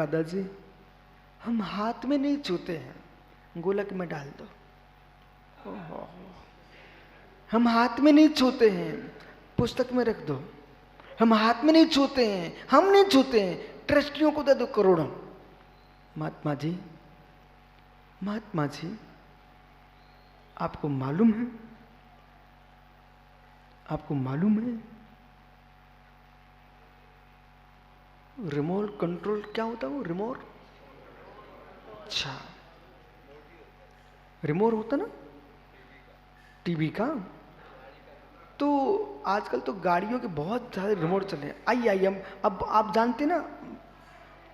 दादाजी हम हाथ में नहीं छूते हैं, गोलक में डाल दो। ओहो, हम हाथ में नहीं छूते हैं, पुस्तक में रख दो। हम हाथ में नहीं छूते हैं, हम नहीं छूते हैं, ट्रस्टियों को दे दो करोड़ों। महात्मा जी, महात्मा जी, आपको मालूम है, आपको मालूम है रिमोट कंट्रोल क्या होता है? वो रिमोट, अच्छा रिमोट होता ना टीवी का। तो आजकल तो गाड़ियों के बहुत सारे रिमोट चले। आइए आइए, हम अब आप जानते ना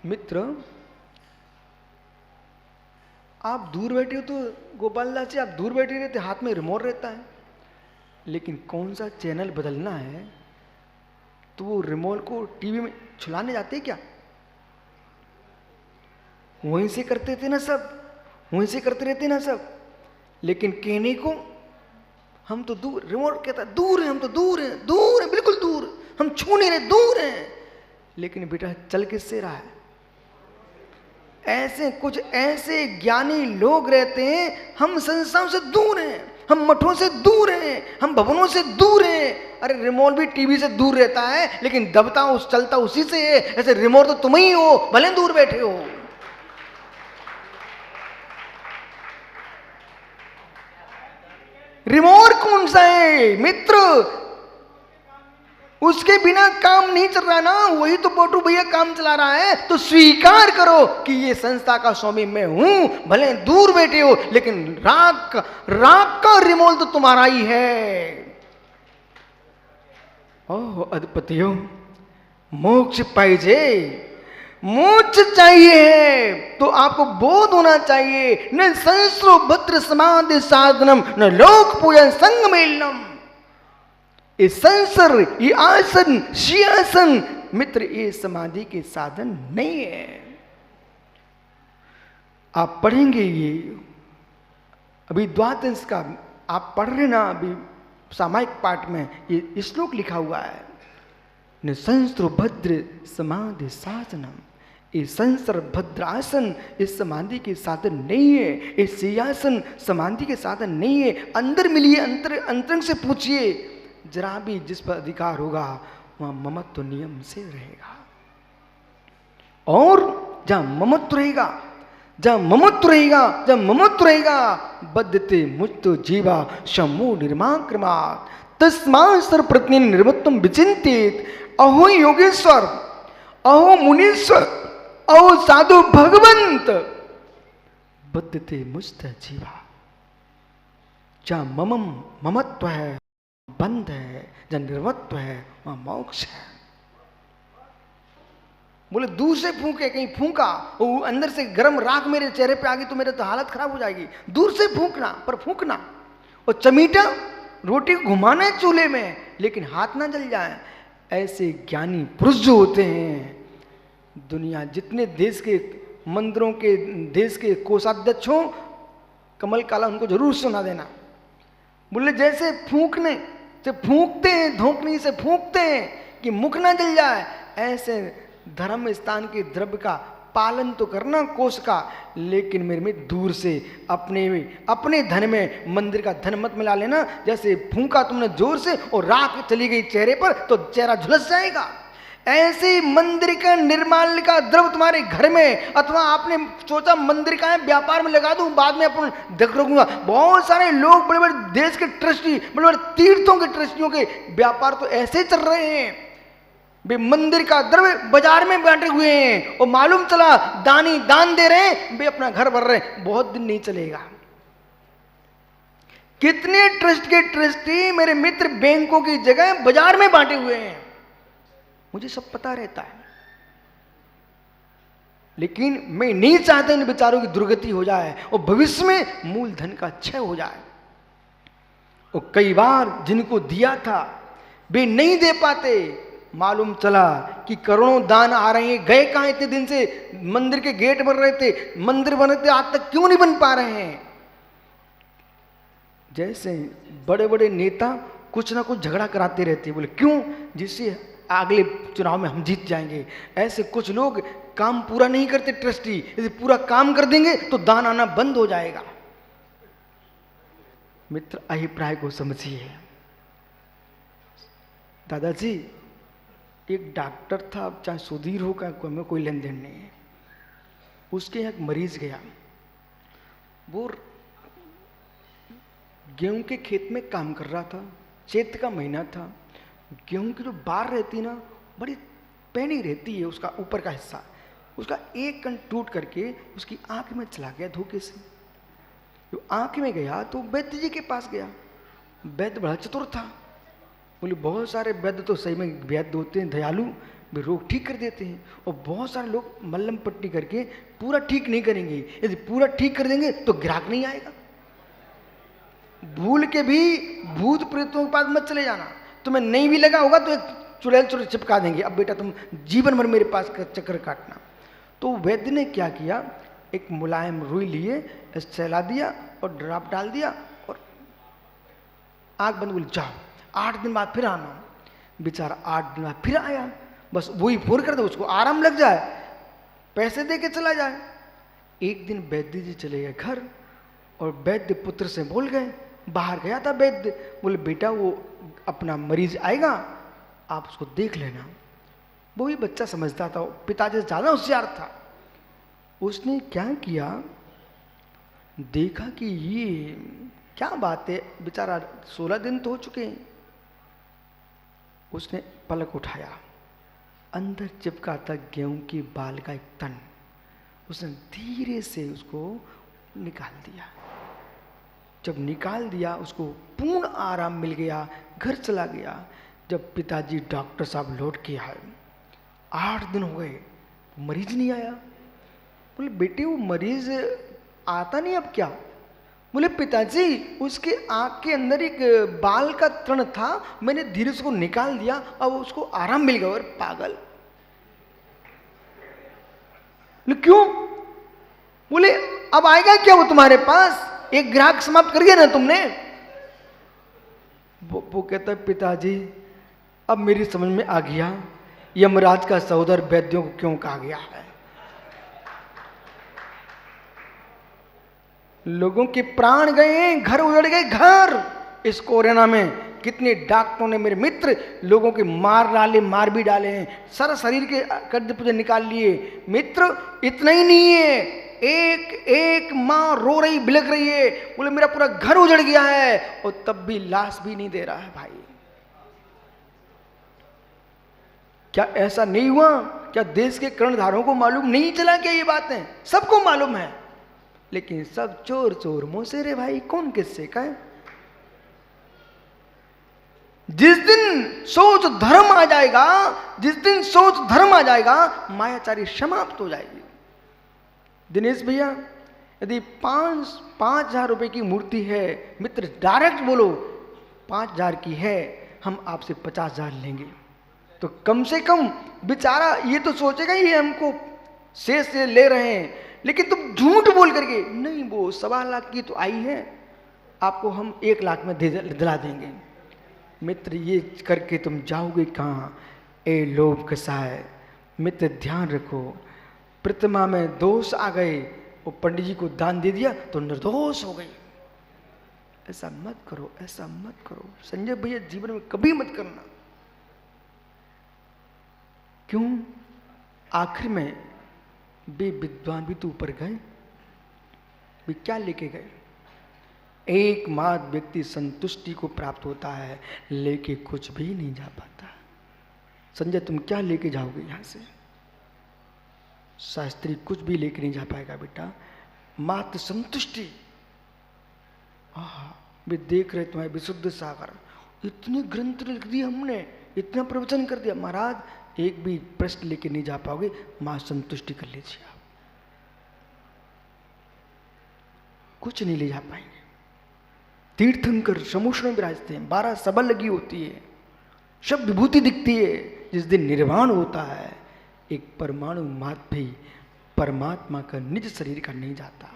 मित्र, आप दूर बैठे हो तो गोपाल दास जी आप दूर बैठे रहते, हाथ में रिमोट रहता है, लेकिन कौन सा चैनल बदलना है तो वो रिमोट को टीवी में छुलाने जाते क्या? वहीं से करते थे ना सब, वहीं से करते रहते ना सब। लेकिन कहने को हम तो दूर, रिमोट कहता दूर है, हम तो दूर हैं, दूर हैं, बिल्कुल दूर, हम छू नहीं रहे, दूर हैं। लेकिन बेटा चल किससे रहा है? ऐसे कुछ ऐसे ज्ञानी लोग रहते हैं, हम संस्थाओं से दूर हैं, हम मठों से दूर हैं, हम भवनों से दूर हैं। अरे रिमोट भी टीवी से दूर रहता है, लेकिन दबता उस चलता उसी से है। ऐसे रिमोट तो तुम ही हो, भले दूर बैठे हो। रिमोट कौन सा है मित्र? उसके बिना काम नहीं चल रहा ना, वही तो पोटू भैया काम चला रहा है। तो स्वीकार करो कि ये संस्था का स्वामी मैं हूं, भले दूर बैठे हो, लेकिन राग का रिमोट तो तुम्हारा ही है। ओह अधिपतियों, मोक्ष पाइजे, मोक्ष चाहिए तो आपको बोध होना चाहिए। न संस्रो भद्र समाधि साधनम, न लोक पूजन संग मेलनम। ये संसर, ये आसन, सिंहासन मित्र, ये समाधि के साधन नहीं है। आप पढ़ेंगे ये अभी द्वादश का आप पढ़ रहे ना, अभी सामायिक पाठ में ये श्लोक लिखा हुआ है, न संस्रो भद्र समाधि साधनम। ये संसर भद्रासन इस समाधि के साधन नहीं है, ये सिंहासन समाधि के साधन नहीं है। अंदर मिलिए, अंतरंग से पूछिए, जरा भी जिस पर अधिकार होगा वहां ममत्व नियम से रहेगा। और जहां ममत्व रहेगा, जहां ममत्व रहेगा, जहां ममत्व रहेगा, बद्धते मुक्त जीवा शमो निर्माक्रमा तस्मा सर्वप्रति निर्मत्वम विचिंतित। अहो योगेश्वर, अहो मुनीश्वर, अहो साधु भगवंत, बद्धते मुक्त जीवा। जहां ममत्व है बंध है, जहां निर्मत्व है वहां मोक्ष है। बोले दूर से फूके, कहीं फूका वो अंदर से गर्म राख मेरे चेहरे पे आ गई तो मेरे तो हालत खराब हो जाएगी। दूर से फूकना, पर फूकना। और चमीटा रोटी घुमाना है चूल्हे में, लेकिन हाथ ना जल जाए। ऐसे ज्ञानी पुरुष जो होते हैं, दुनिया जितने देश के मंदिरों के, देश के कोषाध्यक्ष हो, कमल काला उनको जरूर सुना देना। बोले जैसे फूकने से फूकते हैं, धोखनी से फूकते हैं कि मुख ना जल जाए, ऐसे धर्म स्थान के द्रव्य का पालन तो करना कोष का, लेकिन मेरे में दूर से अपने धन में मंदिर का धन मत मिला लेना। जैसे फूंका तुमने जोर से और राख चली गई चेहरे पर तो चेहरा झुलस जाएगा। ऐसे मंदिर का निर्माल्य का द्रव्य तुम्हारे घर में, अथवा आपने सोचा मंदिर का है व्यापार में लगा दूं, बाद में अपन देख रखूंगा। बहुत सारे लोग, बड़े बड़े देश के ट्रस्टी, बड़े बड़े तीर्थों के ट्रस्टियों के व्यापार तो ऐसे चल रहे हैं, वे मंदिर का द्रव्य बाजार में बांटे हुए हैं और मालूम चला दानी दान दे रहे हैं, वे अपना घर भर रहे हैं। बहुत दिन नहीं चलेगा। कितने ट्रस्ट के ट्रस्टी मेरे मित्र बैंकों की जगह बाजार में बांटे हुए हैं, मुझे सब पता रहता है। लेकिन मैं नहीं चाहता इन विचारों की दुर्गति हो जाए और भविष्य में मूलधन का क्षय हो जाए। और कई बार जिनको दिया था वे नहीं दे पाते, मालूम चला कि करोड़ों दान आ रहे हैं, गए कहां इतने दिन से? मंदिर के गेट बन रहे थे, मंदिर बन रहे थे, आज तक क्यों नहीं बन पा रहे हैं? जैसे बड़े बड़े नेता कुछ ना कुछ झगड़ा कराते रहते हैं, बोले क्यों? जिससे अगले चुनाव में हम जीत जाएंगे। ऐसे कुछ लोग काम पूरा नहीं करते ट्रस्टी, यदि पूरा काम कर देंगे तो दान आना बंद हो जाएगा। मित्र, अभिप्राय को समझिए। दादाजी, एक डॉक्टर था, अब चाहे सुधीर हो का हमें कोई लेन देन नहीं है, उसके यहाँ एक मरीज गया, वो गेहूं के खेत में काम कर रहा था, चैत का महीना था, गेहूं की जो बार रहती ना बड़ी पैनी रहती है, उसका ऊपर का हिस्सा, उसका एक कण टूट करके उसकी आंख में चला गया धोखे से। जो आंख में गया तो वैद्य जी के पास गया। वैद्य बड़ा चतुर था, बोले बहुत सारे वैद्य तो सही में वैद्य होते हैं, दयालु, वे रोग ठीक कर देते हैं, और बहुत सारे लोग मल्लम पट्टी करके पूरा ठीक नहीं करेंगे, यदि पूरा ठीक कर देंगे तो ग्राहक नहीं आएगा। भूल के भी भूत प्रेतों के पास मत चले जाना, तुम्हें नहीं भी लगा होगा तो एक चुड़ैल चुड़ैल चिपका देंगे, अब बेटा तुम जीवन भर मेरे पास चक्कर काटना। तो वैद्य ने क्या किया, एक मुलायम रुई लिए, सहला दिया और ड्राप डाल दिया और आंख बंद, बोले जाओ 8 दिन बाद फिर आना। बेचारा 8 दिन बाद फिर आया, बस वही फोन कर दो, उसको आराम लग जाए, पैसे दे के चला जाए। एक दिन वैद्य जी चले गए घर, और वैद्य पुत्र से बोल गए, बाहर गया था वैद्य, बोले बेटा वो अपना मरीज आएगा, आप उसको देख लेना। वो भी बच्चा समझता था, पिताजी से ज़्यादा होशियार था। उसने क्या किया, देखा कि ये क्या बात है, बेचारा 16 दिन तो हो चुके हैं। उसने पलक उठाया, अंदर चिपका था गेहूं की बाल का एक तन, उसने धीरे से उसको निकाल दिया। जब निकाल दिया उसको पूर्ण आराम मिल गया, घर चला गया। जब पिताजी डॉक्टर साहब लौट के आए, 8 दिन हो गए, मरीज नहीं आया। बोले बेटे वो मरीज आता नहीं अब क्या? बोले पिताजी उसके आँख के अंदर एक बाल का तृण था, मैंने धीरे से उसको निकाल दिया, अब उसको आराम मिल गया। और पागल, बोले क्यों? बोले अब आएगा क्या वो तुम्हारे पास, एक ग्राहक समाप्त कर दिया ना तुमने। वो कहता है पिताजी अब मेरी समझ में आ गया, यमराज का सहोदर वैद्यों को क्यों कहा गया है। लोगों के प्राण गए, घर उजड़ गए, घर। इस कोरोना में कितने डॉक्टरों ने, मेरे मित्र, लोगों के मार डाले, मार भी डाले हैं, सारा शरीर के कद्द पुर्जे निकाल लिए। मित्र इतना ही नहीं है, एक एक माँ रो रही, बिलख रही है, बोले मेरा पूरा घर उजड़ गया है, और तब भी लाश भी नहीं दे रहा है। भाई क्या ऐसा नहीं हुआ? क्या देश के कर्णधारों को मालूम नहीं चला? क्या ये बातें सबको मालूम है, लेकिन सब चोर चोर मोसेरे। भाई कौन किससे का है? जिस दिन सोच धर्म आ जाएगा, जिस दिन सोच धर्म आ जाएगा, मायाचारी समाप्त हो जाएगी। दिनेश भैया यदि 5,000 रुपए की मूर्ति है, मित्र डायरेक्ट बोलो 5,000 की है, हम आपसे 50,000 लेंगे, तो कम से कम बेचारा ये तो सोचेगा ये हमको शेष से ले रहे हैं, लेकिन तुम झूठ बोल करके नहीं, वो 1.25 लाख की तो आई है, आपको हम 1 लाख में दिला देंगे। मित्र ये करके तुम जाओगे कहाँ? ए लोभ कसाय। मित्र ध्यान रखो, प्रतिमा में दोष आ गए, वो पंडित जी को दान दे दिया तो निर्दोष हो गई। ऐसा मत करो, ऐसा मत करो संजय भैया, जीवन में कभी मत करना। क्यों? आखिर में वे विद्वान भी तो ऊपर गए, वे क्या लेके गए? एकमात्र व्यक्ति संतुष्टि को प्राप्त होता है, लेके कुछ भी नहीं जा पाता। संजय तुम क्या लेके जाओगे यहां से? शास्त्री कुछ भी लेके नहीं जा पाएगा बेटा, मात्र संतुष्टि। वे देख रहे तुम्हारे विशुद्ध सागर, इतने ग्रंथ लिख दिए हमने, इतना प्रवचन कर दिया, महाराज एक भी प्रश्न लेके नहीं जा पाओगे, मां संतुष्टि कर लीजिए। आप कुछ नहीं ले जा पाएंगे। तीर्थंकर समुद्र में विराजते हैं, 12 सभा लगी होती है, सब विभूति दिखती है। जिस दिन निर्वाण होता है, एक परमाणु मात्र भी परमात्मा का निज शरीर का नहीं जाता,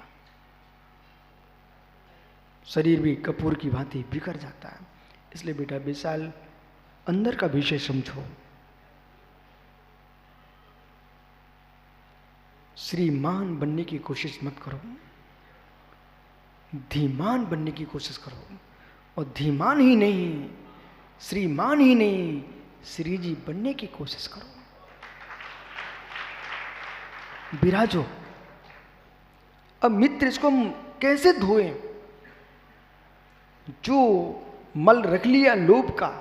शरीर भी कपूर की भांति बिखर जाता है। इसलिए बेटा विशाल अंदर का विषय समझो। श्रीमान बनने की कोशिश मत करो, धीमान बनने की कोशिश करो। और धीमान ही नहीं, श्रीमान ही नहीं, श्री जी बनने की कोशिश करो। विराजो। अब मित्र, इसको हम कैसे धोएं? जो मल रख लिया लोभ का,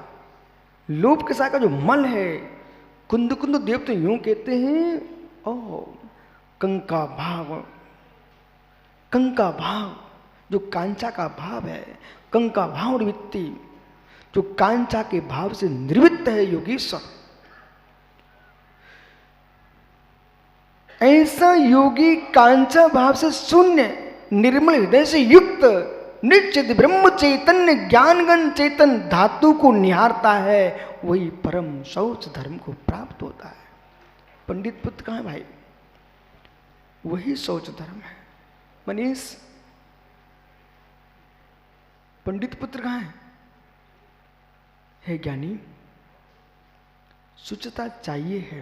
लोभ के साथ का जो मल है, कुंद कुंद देव तो यूं कहते हैं, ओ कंका भाव, कंका भाव जो कांचा का भाव है, कंका भाव निवृत्ति, जो कांचा के भाव से निर्वृत्त है योगीश्वर। ऐसा योगी कांचा भाव से शून्य, निर्मल हृदय से युक्त, निश्चित ब्रह्म चैतन्य ज्ञानगण चेतन धातु को निहारता है, वही परम शौच धर्म को प्राप्त होता है। पंडित पुत्र कहाँ है भाई? वही शौच धर्म है। मनीष, पंडित पुत्र कहाँ है ज्ञानी? शुचिता चाहिए है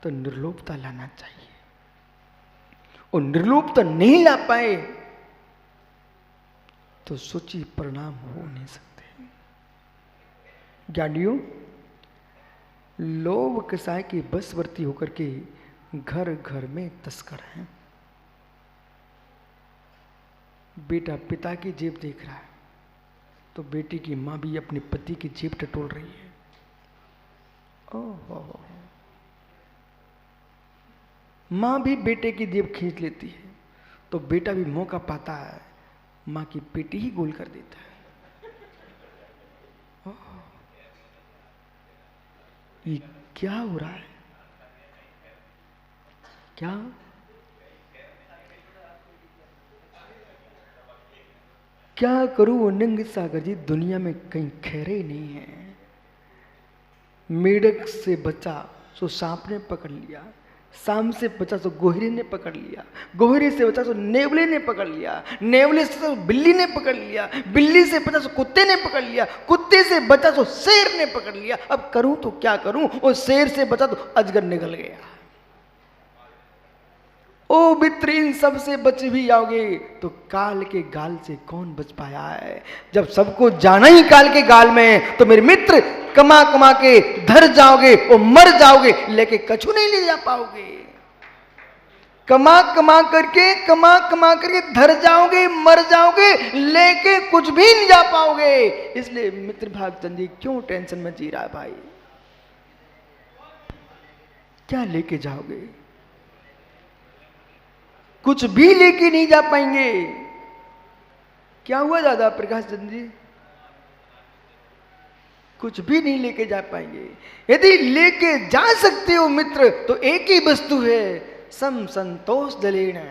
तो निर्लोभता लाना चाहिए, और निर्लोभता नहीं ला पाए तो शुचि परिणाम हो नहीं सकते। ज्ञानियों, लोभ कसाय के बसवर्ती होकर के घर घर में तस्कर हैं। बेटा पिता की जेब देख रहा है तो बेटी की मां भी अपने पति की जेब टटोल रही है। ओहो, मां भी बेटे की जेब खींच लेती है तो बेटा भी मौका पाता है, मां की पेटी ही गोल कर देता है। ये क्या हो रहा है? क्या? क्या करूं अनंग सागर जी, दुनिया में कहीं खैरे ही नहीं है। मेढक से बचा सो सांप ने पकड़ लिया, सांप से बचा तो गोहरे ने पकड़ लिया, गोहरे से बचा तो नेवले ने पकड़ लिया, नेवले से तो बिल्ली ने पकड़ लिया, बिल्ली से बचा तो कुत्ते ने पकड़ लिया, कुत्ते से बचा तो शेर ने पकड़ लिया। अब करूं तो क्या करूं? और शेर से बचा तो अजगर निकल गया। ओ मित्र, इन सब से बच भी आओगे तो काल के गाल से कौन बच पाया है? जब सबको जाना ही काल के गाल में है तो मेरे मित्र कमा कमा के धर जाओगे और मर जाओगे, लेके कछु नहीं ले जा पाओगे। कमा कमा करके धर जाओगे, मर जाओगे, लेके कुछ भी नहीं जा पाओगे। इसलिए मित्र भागचंद जी क्यों टेंशन में जी रहा है भाई? क्या लेके जाओगे? कुछ भी लेके नहीं जा पाएंगे। क्या हुआ दादा प्रकाश चंद जी? कुछ भी नहीं लेके जा पाएंगे। यदि लेके जा सकते हो मित्र तो एक ही वस्तु है, सम संतोष दलेन।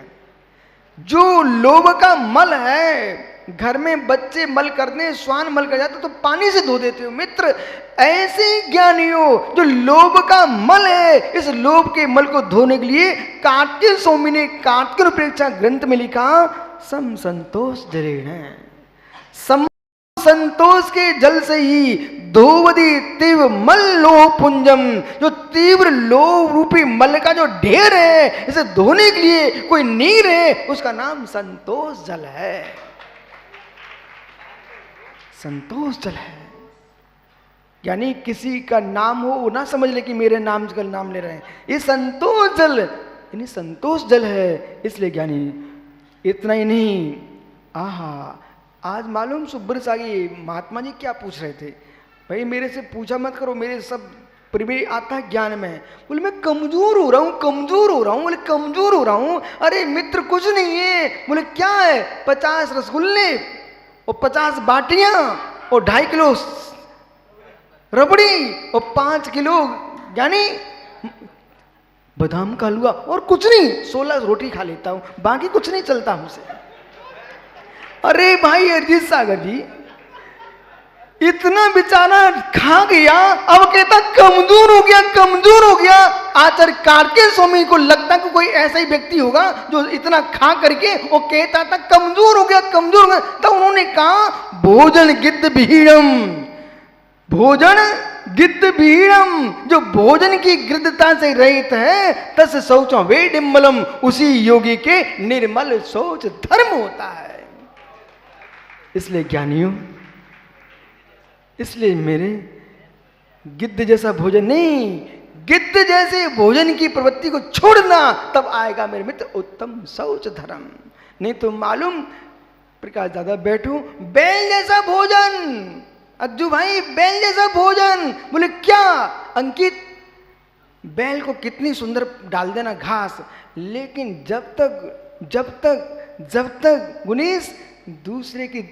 जो लोभ का मल है, घर में बच्चे मल करने, श्वान मल कर जाते तो पानी से धो देते हो मित्र। ऐसे ज्ञानियों जो लोभ का मल है, इस लोभ के मल को धोने के लिए कार्तिक स्वामी ने कार्तिक उपेक्षा ग्रंथ में लिखा, सम संतोष जलेन। सम संतोष के जल से ही धोवदी तीव्र मल लोह पुंजम, जो तीव्र लोभ रूपी मल का जो ढेर है, इसे धोने के लिए कोई नीर है, उसका नाम संतोष जल है। संतोष जल है। यानी किसी का नाम हो वो ना समझ ले कि मेरे नाम का नाम ले रहे हैं, ये संतोष जल यानी संतोष जल है। इसलिए ज्ञानी इतना ही नहीं, आहा, आज मालूम सुब्र सागी महात्मा जी क्या पूछ रहे थे? भाई मेरे से पूछा मत करो, मेरे सब प्रिय आता है ज्ञान में। बोले मैं कमजोर हो रहा हूँ, कमजोर हो रहा हूँ। बोले कमजोर हो रहा हूँ? अरे मित्र कुछ नहीं है। बोले क्या है? 50 रसगुल्ले और 50 बाटियां और 2.5 किलो रबड़ी और 5 किलो यानी बादाम का हलवा और कुछ नहीं, 16 रोटी खा लेता हूं, बाकी कुछ नहीं चलता हमसे। अरे भाई अरजीत सागर जी, इतना बेचारा खा गया, अब कहता कमजोर हो गया, कमजोर हो गया। आचार्य कार्तिक स्वामी को लगता कि कोई ऐसा ही व्यक्ति होगा जो इतना खा करके वो कहता था कमजोर हो गया, कमजोर हो गया। तो उन्होंने कहा भोजन गिद्ध भीड़म, भोजन गिद्ध भीड़म, जो भोजन की गिद्धता से रहित है, तस शौचों वे डिम्बलम, उसी योगी के निर्मल शौच धर्म होता है। इसलिए ज्ञानियों, इसलिए मेरे गिद्ध जैसा भोजन नहीं, गिद्ध जैसे भोजन की प्रवृत्ति को छोड़ना, तब आएगा मेरे मित्र उत्तम शौच धर्म। नहीं तो मालूम प्रकाश दादा बैठू, बैल जैसा भोजन, अज्जू भाई बैल जैसा भोजन, बोले क्या अंकित, बैल को कितनी सुंदर डाल देना घास, लेकिन जब तक गुनीश दूसरे की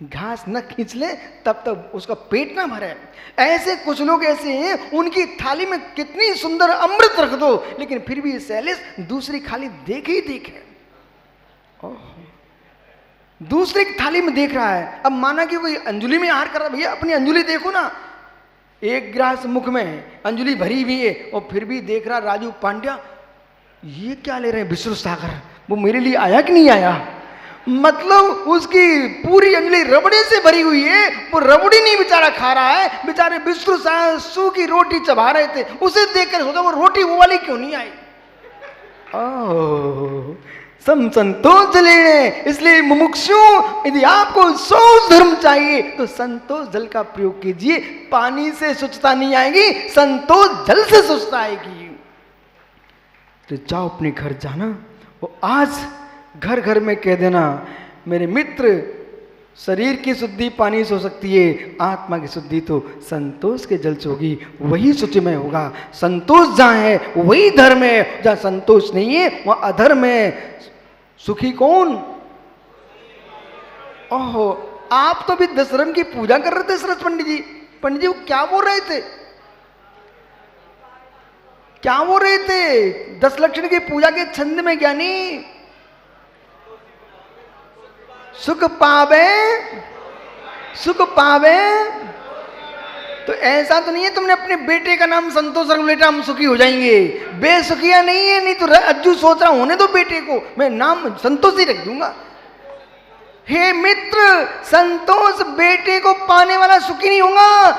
घास न खींच ले तब तक उसका पेट ना भरे। ऐसे कुछ लोग ऐसे हैं, उनकी थाली में कितनी सुंदर अमृत रख दो, लेकिन फिर भी सैलिस दूसरी थाली देखे ही देखे, दूसरे की थाली में देख रहा है। अब माना कि कोई अंजुलि में आहार कर रहा है, भैया अपनी अंजुलि देखो ना, एक गिलास मुख में अंजुलि भरी हुई है और फिर भी देख रहा राजू पांड्या ये क्या ले रहे हैं विष्णु सागर, वो मेरे लिए आया कि नहीं आया। मतलब उसकी पूरी अंजलि रबड़े से भरी हुई है, वो रबड़ी नहीं बेचारा खा रहा है, बेचारे विष्णु सासू की रोटी चबा रहे थे, उसे देखकर सोचा वो रोटी वो वाली क्यों नहीं आई। संतोष लेने, इसलिए मुमुक्षु यदि आपको शौच धर्म चाहिए तो संतोष जल का प्रयोग कीजिए। पानी से स्वच्छता नहीं आएगी, संतोष जल से स्वच्छता आएगी। तो जाओ अपने घर जाना, वो आज घर घर में कह देना मेरे मित्र, शरीर की शुद्धि पानी से हो सकती है, आत्मा की शुद्धि तो संतोष के जल से होगी, वही शुचिमय होगा। संतोष जहाँ है वही धर्म है, जहाँ संतोष नहीं है वहाँ अधर्म है। सुखी कौन? ओहो, आप तो भी दशरथ की पूजा कर रहे थे सरस पंडित जी। पंडित जी वो क्या बोल रहे थे, क्या बोल रहे थे? 10 लक्षण की पूजा के छंद में ज्ञानी सुख पावे, सुख पावे। तो ऐसा तो नहीं है तुमने अपने बेटे का नाम संतोष रख बेटा हम सुखी हो जाएंगे, बेसुखिया नहीं है। नहीं तो अज्जू सोच रहा होने दो बेटे को, मैं नाम संतोष ही रख दूंगा। हे मित्र, संतोष बेटे को पाने वाला सुखी नहीं होगा,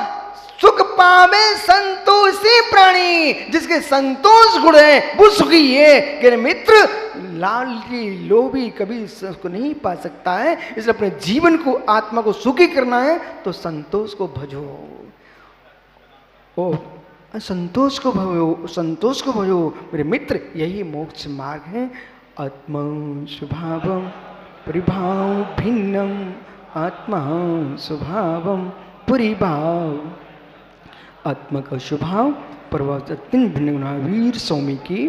सुख पावे संतोषी प्राणी, जिसके संतोष गुण है वो सुखी है। कि मित्र लालची लोभी कभी सुख नहीं पा सकता है, इसलिए अपने जीवन को आत्मा को सुखी करना है तो संतोष को भजो। ओ संतोष को भजो, संतोष को भजो मेरे मित्र, यही मोक्ष मार्ग है। आत्मा स्वभावम परिभाव भिन्नम, आत्मा स्वभावम परिभाव। आत्मा का स्वभाव परवास वीर स्वामी की